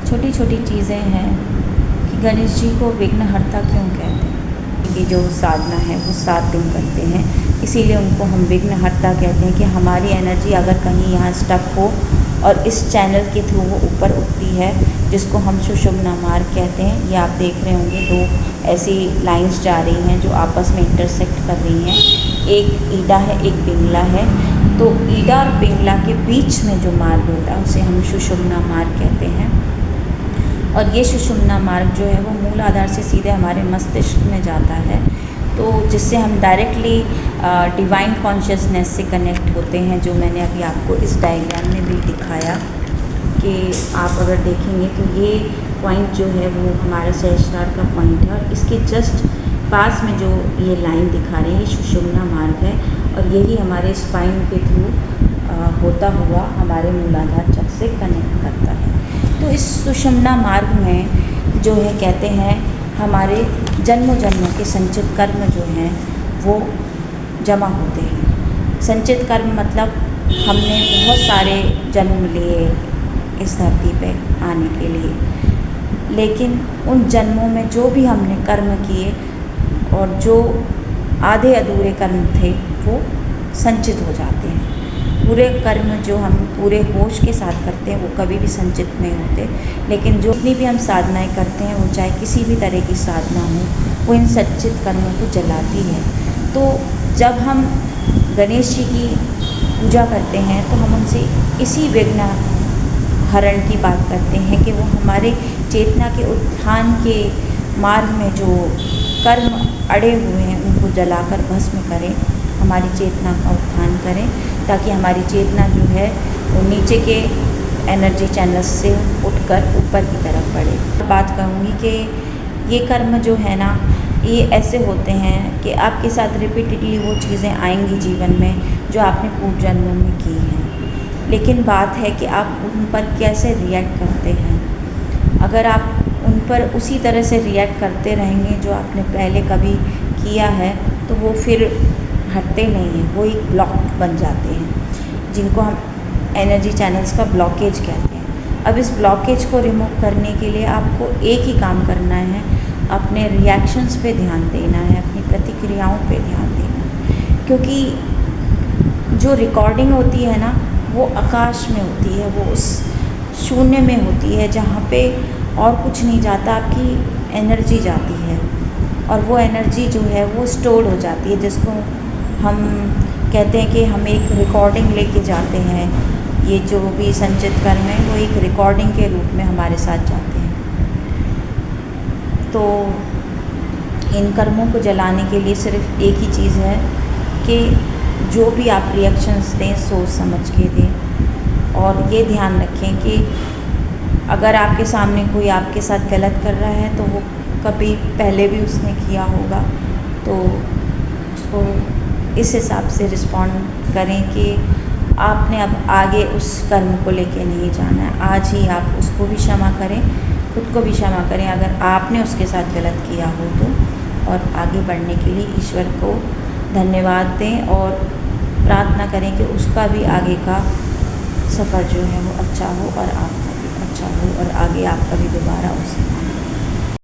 छोटी छोटी चीज़ें हैं कि गणेश जी को विघ्नहर्ता क्यों कहते हैं। कि जो साधना है वो 7 दिन करते हैं, इसीलिए उनको हम विघ्नहर्ता कहते हैं। कि हमारी एनर्जी अगर कहीं यहाँ स्टक हो और इस चैनल के थ्रू वो ऊपर उठती है, जिसको हम सुषुम्ना मार्ग कहते हैं। ये आप देख रहे होंगे 2 ऐसी लाइंस जा रही हैं जो आपस में इंटरसेक्ट कर रही हैं। एक ईडा है, एक पिंगला है। तो ईडा और पिंगला के बीच में जो मार्ग होता है उसे हम सुषुम्ना मार्ग कहते हैं। और ये सुषुम्ना मार्ग जो है वो मूल आधार से सीधे हमारे मस्तिष्क में जाता है, तो जिससे हम डायरेक्टली डिवाइन कॉन्शियसनेस से कनेक्ट होते हैं। जो मैंने अभी आपको इस डायग्राम में भी दिखाया कि आप अगर देखेंगे तो ये पॉइंट जो है वो हमारा सहस्त्रार का पॉइंट है, और इसके जस्ट पास में जो ये लाइन दिखा रहे हैं ये सुषुम्ना मार्ग है, और यही हमारे स्पाइन के थ्रू होता हुआ हमारे मूलाधार चक्र से कनेक्ट करता है। तो इस सुषुम्ना मार्ग में जो है कहते हैं हमारे जन्मों जन्मों के संचित कर्म जो हैं वो जमा होते हैं। संचित कर्म मतलब हमने बहुत सारे जन्म लिए इस धरती पे आने के लिए, लेकिन उन जन्मों में जो भी हमने कर्म किए और जो आधे अधूरे कर्म थे वो संचित हो जाते हैं। पूरे कर्म जो हम पूरे होश के साथ करते हैं वो कभी भी संचित नहीं होते, लेकिन जो भी हम साधनाएं करते हैं वो चाहे किसी भी तरह की साधना हो, वो इन संचित कर्मों को जलाती है। तो जब हम गणेश जी की पूजा करते हैं तो हम उनसे इसी विघ्न हरण की बात करते हैं कि वो हमारे चेतना के उत्थान के मार्ग में जो कर्म अड़े हुए हैं उनको जलाकर भस्म करें, हमारी चेतना का उत्थान करें, ताकि हमारी चेतना जो है वो नीचे के एनर्जी चैनल्स से उठकर ऊपर की तरफ बढ़े। बात कहूँगी कि ये कर्म जो है ना, ये ऐसे होते हैं कि आपके साथ रिपीटेडली वो चीज़ें आएंगी जीवन में जो आपने पूर्व जन्मों में की हैं, लेकिन बात है कि आप उन पर कैसे रिएक्ट करते हैं। अगर आप उन पर उसी तरह से रिएक्ट करते रहेंगे जो आपने पहले कभी किया है, तो वो फिर हटते नहीं हैं, वो एक ब्लॉक बन जाते हैं, जिनको हम एनर्जी चैनल्स का ब्लॉकेज कहते हैं। अब इस ब्लॉकेज को रिमूव करने के लिए आपको एक ही काम करना है, अपने रिएक्शंस पे ध्यान देना है, अपनी प्रतिक्रियाओं पे ध्यान देना है। क्योंकि जो रिकॉर्डिंग होती है ना वो आकाश में होती है, वो उस शून्य में होती है जहाँ पे और कुछ नहीं जाता, आपकी एनर्जी जाती है, और वो एनर्जी जो है वो स्टोर हो जाती है, जिसको हम कहते हैं कि हम एक रिकॉर्डिंग लेके जाते हैं। ये जो भी संचित कर्म है वो एक रिकॉर्डिंग के रूप में हमारे साथ जाते हैं। तो इन कर्मों को जलाने के लिए सिर्फ एक ही चीज़ है कि जो भी आप रिएक्शंस दें सोच समझ के दें, और ये ध्यान रखें कि अगर आपके सामने कोई आपके साथ गलत कर रहा है तो वो कभी पहले भी उसने किया होगा, तो उसको इस हिसाब से रिस्पॉन्ड करें कि आपने अब आगे उस कर्म को लेके नहीं जाना है। आज ही आप उसको भी क्षमा करें, खुद को भी क्षमा करें अगर आपने उसके साथ गलत किया हो तो, और आगे बढ़ने के लिए ईश्वर को धन्यवाद दें और प्रार्थना करें कि उसका भी आगे का सफ़र जो है वो अच्छा हो और आपका भी अच्छा हो, और आगे आप कभी दोबारा उससे